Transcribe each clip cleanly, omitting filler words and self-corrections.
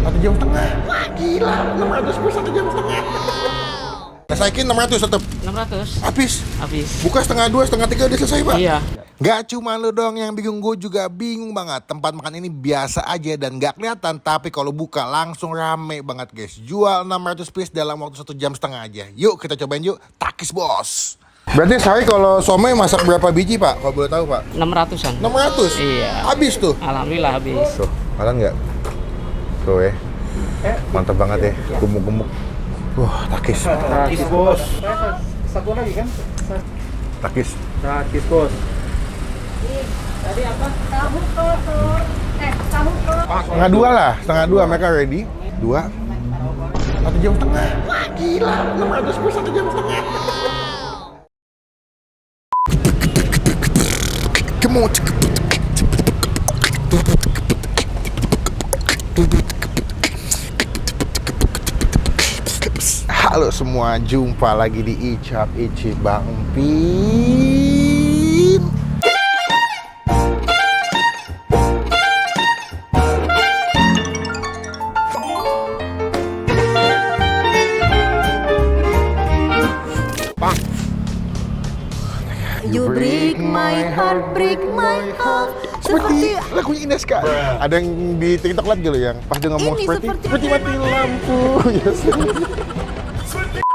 1,5 jam. Wah gila, 600 per 1,5 jam. Naikin 600 tetep. 600. Habis. Buka setengah 2, setengah 3 udah selesai pak. Iya. Gak cuma lu dong yang bingung, gue juga bingung banget. Tempat makan ini biasa aja dan gak kelihatan, tapi kalau buka langsung rame banget guys. Jual 600 piece dalam waktu 1,5 jam aja. Yuk kita cobain yuk, Takis bos. Berarti sehari kalau somai masak berapa biji pak? Kalau boleh tahu pak? 600-an. 600? Iya. Habis tuh? Alhamdulillah habis. Tuh, makan nggak? Tuh ya, mantap banget ya, gemuk-gemuk. Wah, Takis. Takis bos. Satu lagi kan? Takis. Takis bos. Tadi apa? Tahu kotor. Tahu kotor. Setengah 2 lah, setengah 2 mereka ready. 2. 1,5 jam. Wah gila, 600 per 1,5 jam. Come on. Halo semua, jumpa lagi di Icap Ici Bang Pin. You break my heart, break my heart. Seperti lagunya Ines Kak. Ada yang di TikTok liat gitu yang pas dia ngomong Ini seperti mati lampu. Yes.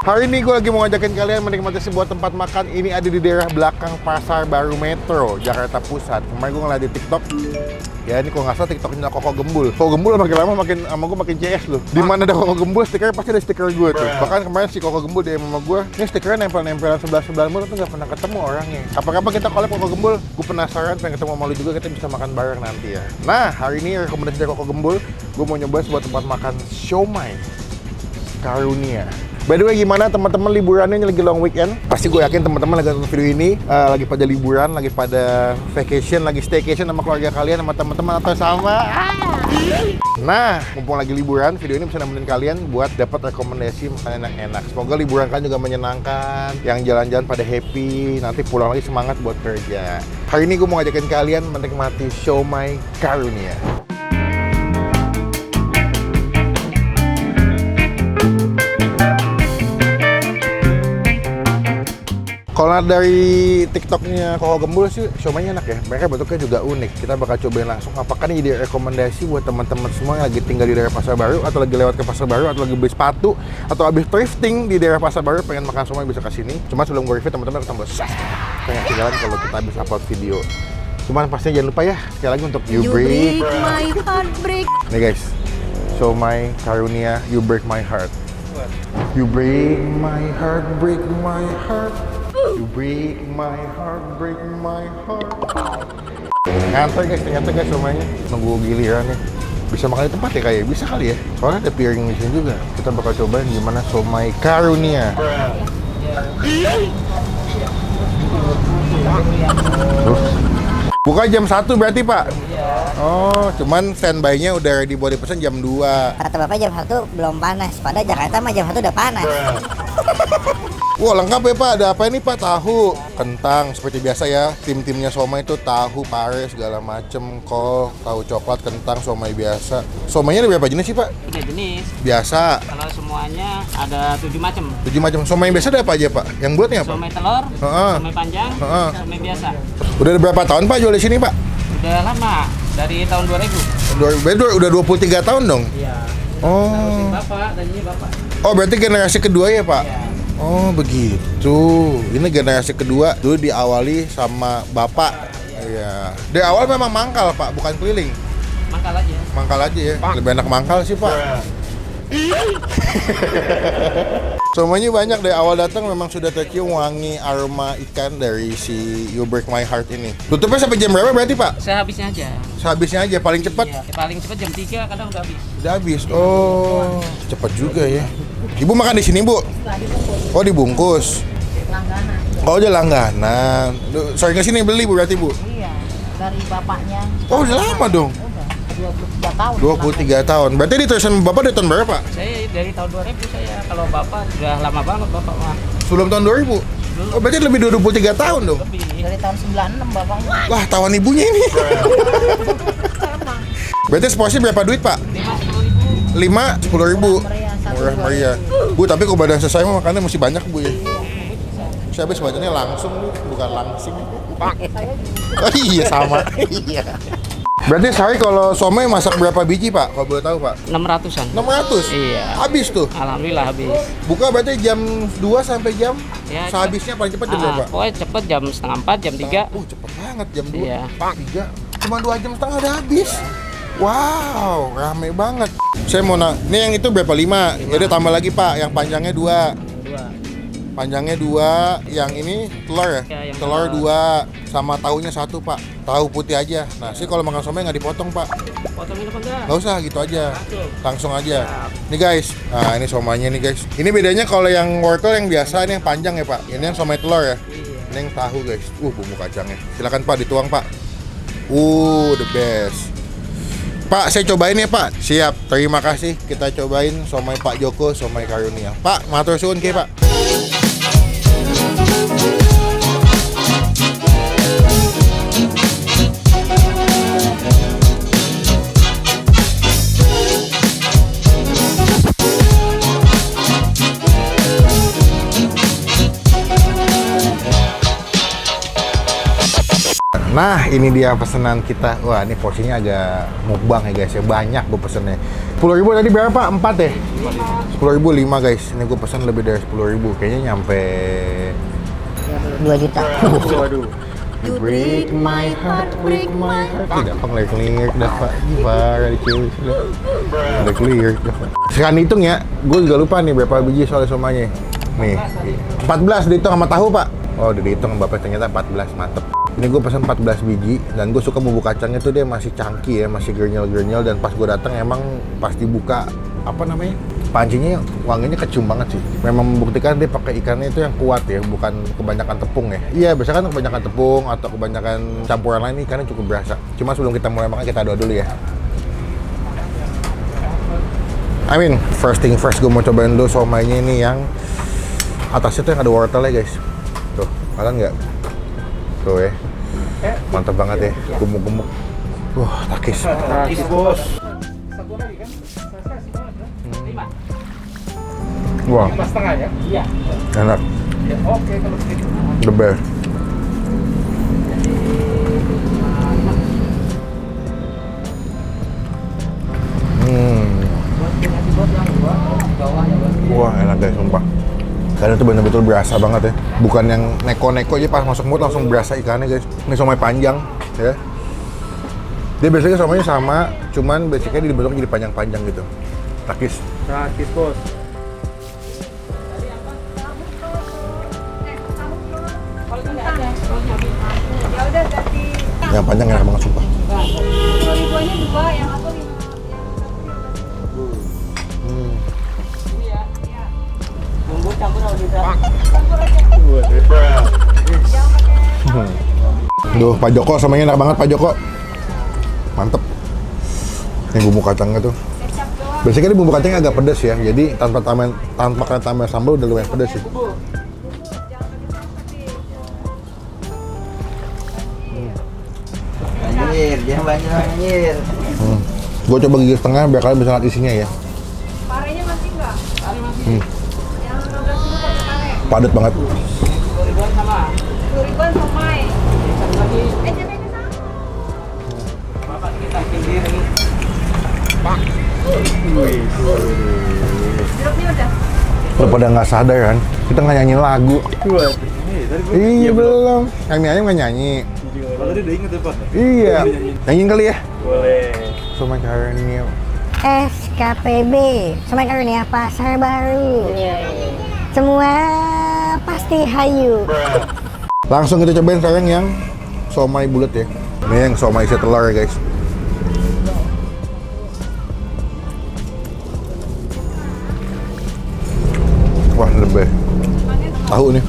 Hari ini gue lagi mau ngajakin kalian menikmati sebuah tempat makan. Ini ada di daerah belakang Pasar Baru Metro, Jakarta Pusat. Kemarin gue ngeliat di TikTok. Ya ini kalau nggak salah TikToknya Koko Gembul. Koko Gembul makin lama makin sama gue makin CS loh. Di mana ada Koko Gembul, stikernya pasti ada stiker gue tuh. Bahkan kemarin si Koko Gembul DM sama gue, ini stikernya nempel-nempelan sebelah mulu tuh nggak pernah ketemu orangnya. Kapan-kapan kita collab Koko Gembul, gue penasaran pengen ketemu sama lu juga, kita bisa makan bareng nanti ya. Nah hari ini rekomendasi dari Koko Gembul, gue mau nyoba sebuah tempat makan siomay Karunia. By the way, gimana teman-teman liburannya lagi long weekend? Pasti gue yakin teman-teman lagi nonton video ini lagi pada liburan, lagi pada vacation, lagi staycation sama keluarga kalian, sama teman-teman atau sama. Nah, mumpung lagi liburan, video ini bisa nemenin kalian buat dapat rekomendasi makanan enak-enak. Semoga liburan kalian juga menyenangkan, yang jalan-jalan pada happy, nanti pulang lagi semangat buat kerja. Hari ini gue mau ngajakin kalian menikmati siomay Karunia. Kalau dari TikToknya Koko Gembul sih, siomaynya enak ya. Mereka bentuknya juga unik. Kita bakal cobain langsung. Apakah ini jadi rekomendasi buat teman-teman semua yang lagi tinggal di daerah Pasar Baru, atau lagi lewat ke Pasar Baru, atau lagi beli sepatu, atau habis thrifting di daerah Pasar Baru, pengen makan siomay bisa kesini. Cuma sebelum gue review, teman-teman harus tombol subscribe. Pengen ketinggalan kalau kita habis upload video. Cuman pastinya jangan lupa ya, sekali lagi untuk You Break my heart, break. Nih guys, siomay Karunia, You Break My Heart. You break my heart, break my heart. You break my heart, break my heart. Nganter guys semuanya. Nunggu giliran nih. Bisa makan di tempat ya kayak? Bisa kali ya? Soalnya ada piring di sini juga. Kita bakal cobain gimana siomay Karunia. Buka jam 1 berarti pak? Oh, cuman standby-nya udah ready buat dipesan jam 2. Kata bapak jam 1 belum panas, padahal Jakarta mah jam 1 udah panas. Wah lengkap ya pak, ada apa ini pak? Tahu, kentang seperti biasa ya. Tim-timnya siomay itu tahu, pare, segala macem, kol, tahu coklat, kentang, siomay biasa. Siomaynya ada berapa jenis sih pak? 3 jenis. Biasa. Kalau semuanya ada 7 macam. 7 macam. Siomay biasa ada apa aja pak? Yang buatnya apa? Siomay telur, siomay panjang, siomay biasa. Udah ada berapa tahun pak jual di sini pak? Udah lama, dari tahun 2000. Udah 23 tahun dong? Iya. Oh. Terusin bapak, dan ini bapak. Oh berarti generasi kedua ya pak? Iya. Oh begitu. Ini generasi kedua, dulu diawali sama bapak. Iya. Dari awal memang mangkal pak, bukan keliling. Mangkal aja. Mangkal aja ya. Lebih enak mangkal sih pak. Semuanya banyak dari awal datang memang sudah tercium wangi aroma ikan dari si You Break My Heart ini. Tutupnya sampai jam berapa berarti pak? Sehabisnya aja. Sehabisnya aja paling cepat. Iya, paling cepat jam 3 kadang udah habis. Udah habis. Oh, cepat juga ya. Ibu makan di sini bu? Oh dibungkus. Langganan. Oh udah langganan. Sering kesini beli bu berarti bu? Iya, dari bapaknya. Oh udah lama dong. Udah 23 tahun. 23 tahun. Berarti diterusan bapak dari tahun berapa pak? Saya dari tahun 2000 saya. Kalau bapak sudah lama banget bapak mah. Sebelum tahun 2000? Oh berarti lebih dari 23 tahun dong? Lebih. Dari tahun 96 bapaknya. Wah tawan ibunya ini. Berarti seporsi berapa duit pak? 50.000. 5, 10.000. Meriah, satu Murah meriah. Bu, tapi kalau badan selesai mah makannya masih banyak Bu ya. Saya habis badannya langsung nih, bukan langsing. Oh iya sama. Iya. Berarti sehari kalau somai masak berapa biji Pak? Kalau boleh tahu Pak? 600-an. 600? Iya. Habis tuh? Alhamdulillah habis. Buka berarti jam 2 sampai jam? Ya, sehabisnya paling cepat jam berapa? Pokoknya cepet jam setengah 4, jam 3. Cepet banget jam 2. Iya. 3. Cuma 2 jam setengah udah habis. Wow, rame banget. Saya mau ini yang itu berapa? 5. Ya udah tambah lagi Pak, yang panjangnya 2. 2. Panjangnya 2, yang ini telur ya? Ya, yang telur telur. 2, sama tahunya 1 Pak. Tahu putih aja. Nah, sih kalau makan somai nggak dipotong Pak. Potongin apa enggak? Nggak usah, gitu aja. Langsung aja. Siap. Nih guys, nah ini somainya nih guys. Ini bedanya kalau yang wortel yang biasa, ini yang panjang ya Pak. Ini yang somai telur ya. Iya. Ini yang tahu guys. Bumbu kacangnya. Silakan Pak, dituang Pak. The best. Pak, saya cobain ya Pak. Siap, terima kasih. Kita cobain somai Pak Joko, somai Karunia. Pak, matur suwun ke Pak. Nah, ini dia pesanan kita. Wah, ini porsinya agak mukbang ya guys ya. Banyak gue pesennya. 10.000 tadi berapa? 4 ya? 10.000 5 guys. Ini gue pesan lebih dari 10.000. Kayaknya nyampe 2 juta. Waduh. You break my heart, break my heart. Tidak penglirik-lirik dah Pak. Gimana dicuri sudah. Udah clear dah Pak. Sekarang hitung ya. Gue juga lupa nih berapa biji soal somanya. Nih, 14 dihitung sama tahu Pak. Oh, udah dihitung Bapak, ternyata 14, mantep. Ini gue pesan 14 biji dan gue suka bumbu kacangnya tuh dia masih cangki ya, masih gernyel-gernyel, dan pas gue datang emang pas dibuka apa namanya pancinya wanginya kecium banget sih. Memang membuktikan dia pakai ikannya itu yang kuat ya, bukan kebanyakan tepung ya. Iya, biasanya kan kebanyakan tepung atau kebanyakan campuran lain ikannya cukup berasa. Cuma sebelum kita mulai makan kita doa dulu ya. First thing first, gue mau cobain dulu somainya ini yang atasnya tuh yang ada wortelnya guys. Tuh, kalian nggak? Tuh ya, mantap banget ya, gemuk-gemuk. Wah, takis. Takis bos. Satu lagi kan? Saya semua ada. 5. Wah, 5,5 ya? Iya. enak. Ya, oke kalau begitu. The best. Wah, enak guys, sumpah. Karena itu benar-benar berasa banget ya. Bukan yang neko-neko aja pas masuk mulut langsung berasa ikannya guys. Ini somai panjang ya. Dia biasanya somainya sama, cuman basicnya dibentuk jadi panjang-panjang gitu. Takis. Takis bos. Yang panjang enak banget sumpah. 10.000-nya 2, yang aku 5. Bumbu campur sama kita. Duh, Pak Joko somainya enak banget Pak Joko. Mantep. Ini bumbu kacangnya tuh. Biasanya ini bumbu kacangnya agak pedas ya. Jadi tanpa tambah sambal udah lumayan pedas sih. Anjir, jangan banyak anjir. Gue coba gigi setengah biar kalian bisa lihat isinya ya. Parenya masih enggak? Yang 15.000 pakai pare. Padat banget. 10.000-an sama. 10.000-an somai. Satu lagi. Cabenya sama. Bapak kita sendiri. Jeruknya udah. Lo pada nggak sadar kan? Kita nggak nyanyi lagu. Iya belum. Kami ayam nggak nyanyi. Kalau tadi udah inget ya Pak? Iya. Nyanyiin kali ya. Boleh. Somai Karunia. SKPB, Somai Karunia Pasar Baru. Semua pasti hayu. Langsung kita cobain sekarang yang somai bulat ya. Ini yang somai isi telur ya guys. Wah, lebih. Tahu nih.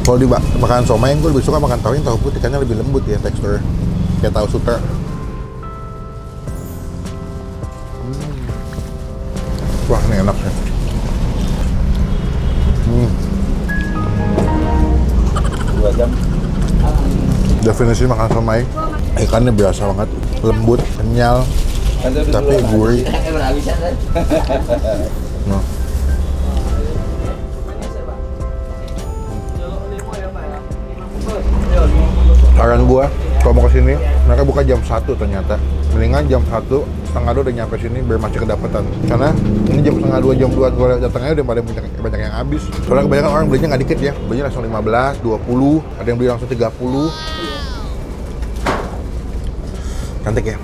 Kalau di makan somai, gue lebih suka makan tahu yang tahu putih karena lebih lembut ya teksturnya. Kayak tahu sutra. Wah, ini enak ya. Definisi makan somai, ikannya biasa banget. lembut, kenyal, tapi gurih. Nah. Saran gua, kalau mau kesini, mereka buka jam 1 ternyata. Mendingan jam 1:30 udah nyampe sini biar masih kedapatan. Karena ini jam 1:30, jam 2 gua datangnya udah pada banyak yang habis. Soalnya kebanyakan orang belinya nggak dikit ya, belinya langsung 15, 20, ada yang beli langsung 30. Cantik ya.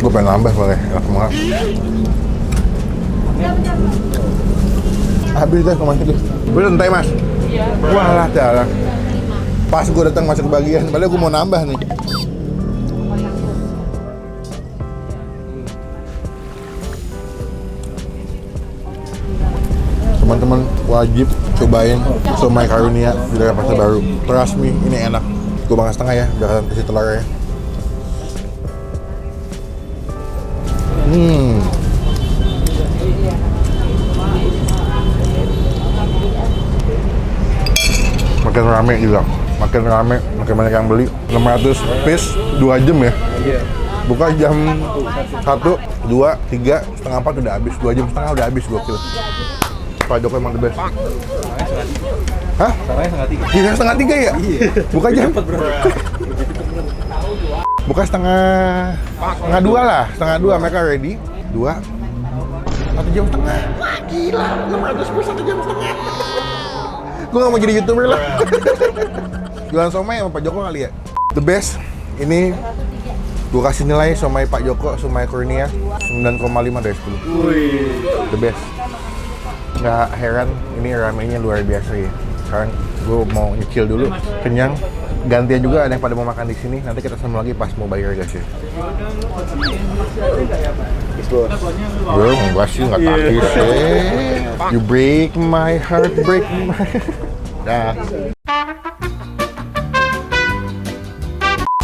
Gue pengen nambah boleh, enak banget. Habis deh kemana tuh? Gue santai mas. Iya. Walah cara. Pas gue datang masuk kebagian, padahal gue mau nambah nih. Teman-teman wajib cobain somai karunia di daerah Pasar Baru. Trust me, ini enak. Gue makan setengah ya, biar kalian kasih telurnya. Makin rame juga, makin rame, makin banyak yang beli. 600 piece 2 jam ya. Buka jam 1, 2, 3, setengah 4 udah habis. 2 jam setengah udah habis, gokil. Pak Joko emang the best. Hah? Iya, setengah 3 ya? Iya. Buka jam? Buka setengah 2 lah, setengah 2 mereka ready. 2, 1 jam setengah. Wah gila, 600 piece 1 jam setengah. Gue gak mau jadi YouTuber lah. Jualan somai sama Pak Joko kali ya? The best. Ini gue kasih nilai somai Pak Joko, somai kurnia 9,5 dari 10. The best. Nggak heran, ini ramenya luar biasa ya. Sekarang gue mau nyicil dulu, kenyang. Gantian juga ada yang pada mau makan di sini. Nanti kita sama lagi pas mau bayar guys ya. Bro, enggak sih, nggak takis You break my heart, break my... Dah.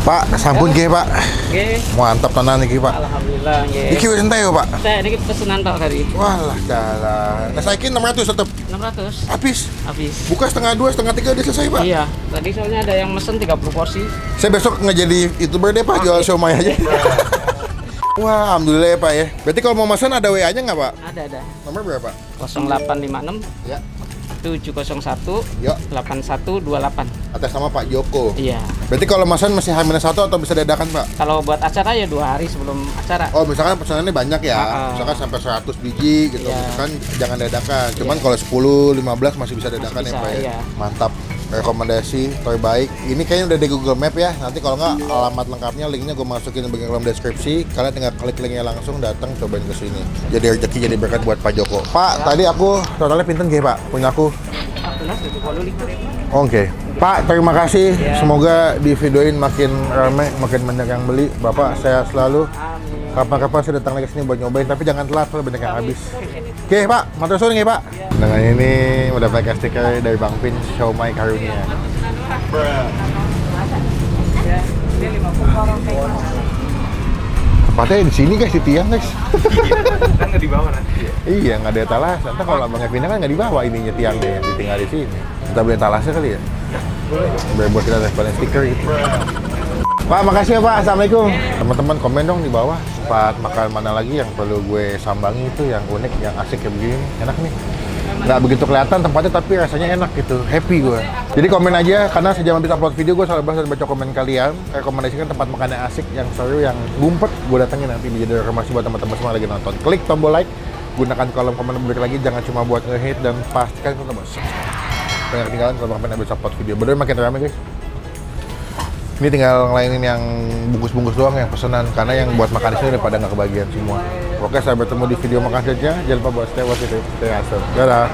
Pak, sampun ge Pak. Oke. Mantap tenan iki Pak. Alhamdulillah nggih. Iki wis entek yo Pak. Saya ini pesanan Pak tadi. Walah dalah. Nah saiki 600 tetep 600 habis. habis. Buka setengah 2, setengah 3 udah selesai Pak. Iya, tadi soalnya ada yang mesen 30 porsi. Saya besok nggak jadi YouTuber deh Pak, jual siomay aja. Wah, alhamdulillah ya Pak ya. Berarti kalau mau pesan ada WA-nya nggak Pak? Ada. Nomor berapa? 0856 Ya. 701 Yuk. 8128. Atas nama Pak Joko. Iya. Berarti kalau pesan masih H-1 atau bisa dadakan Pak? Kalau buat acara ya 2 hari sebelum acara. Oh, misalkan pesanannya banyak ya. Misalkan sampai 100 biji gitu. Iya. Kan jangan dadakan. Cuman Iya. kalau 10, 15 masih bisa dadakan Masih ya bisa, Pak ya. iya. Mantap. Rekomendasi terbaik. Ini kayaknya udah di Google Map ya. Nanti kalau nggak alamat lengkapnya, linknya gue masukin di bagian kolom deskripsi. Kalian tinggal klik linknya langsung datang cobain ke sini. Jadi rezeki, jadi berkat buat Pak Joko. Pak, tadi aku totalnya pinten gak Pak? Punya aku. 14.25. Oke. Pak, terima kasih. Ya. Semoga di videoin makin ramai, makin banyak yang beli. Bapak, sehat selalu. Amin. Kapan-kapan saya datang lagi sini buat nyobain, tapi jangan telat, soalnya banyak yang habis. Oke Pak, matur suwun ya Pak. Dengan ini mendapatkan stiker dari Bang Pin, Siomay Karunia. Tempatnya di sini guys, di tiang guys. Kan nggak dibawa nanti ya? Iya, nggak ada etalase. Nanti kalau abangnya pindah kan nggak dibawa ininya tiangnya, yang ditinggal di sini. Kita beli etalase kali ya? Biar buat kita tempelin stiker gitu. Pak, makasih ya Pak. Assalamualaikum. Teman-teman komen dong di bawah. Tempat makan mana lagi yang perlu gue sambangi itu yang unik, yang asik kayak begini. Enak nih. Nggak begitu kelihatan tempatnya tapi rasanya enak gitu. Happy gue. Jadi komen aja karena sejak habis upload video gue selalu bahas dan baca komen kalian. Rekomendasikan tempat makan yang asik, yang seru, yang gumpet. Gue datengin nanti menjadi rekomendasi buat teman-teman semua yang lagi nonton. Klik tombol like. Gunakan kolom komen balik lagi. Jangan cuma buat nge-hate dan pastikan tombol subscribe. Jangan ketinggalan kalau makan habis upload video. Bener makin ramai guys. Ini tinggal ngelainin yang bungkus-bungkus doang yang pesanan karena yang buat makan di sini udah pada nggak kebagian semua. Oke, sampai bertemu di video makan saja. Jangan lupa buat stay awesome. Dadah.